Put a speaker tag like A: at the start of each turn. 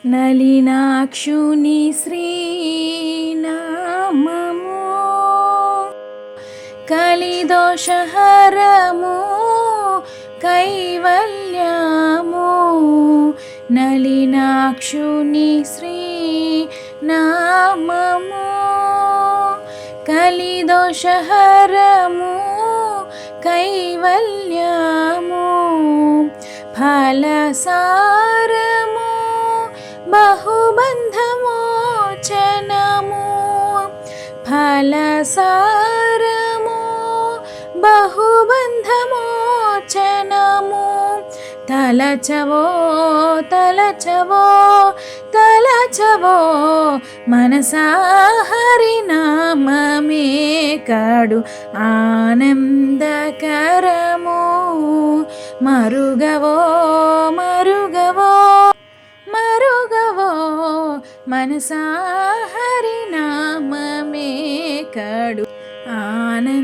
A: నలినాక్షుని శ్రీనామము కలిదోషహరము కైవల్యము. నలినాక్షుని శ్రీనామము కలిదోషహరము కైవల్యము. ఫలసారము బహుబంధమోచనము. ఫలసారము బహుబంధమోచనము. తలచవో తలచవో తలచవో మనసా హరినామమే కడు ఆనందకరము. మరుగవో మరుగవో మరుగవో మనసా హరినామమే కడు ఆనందకరము.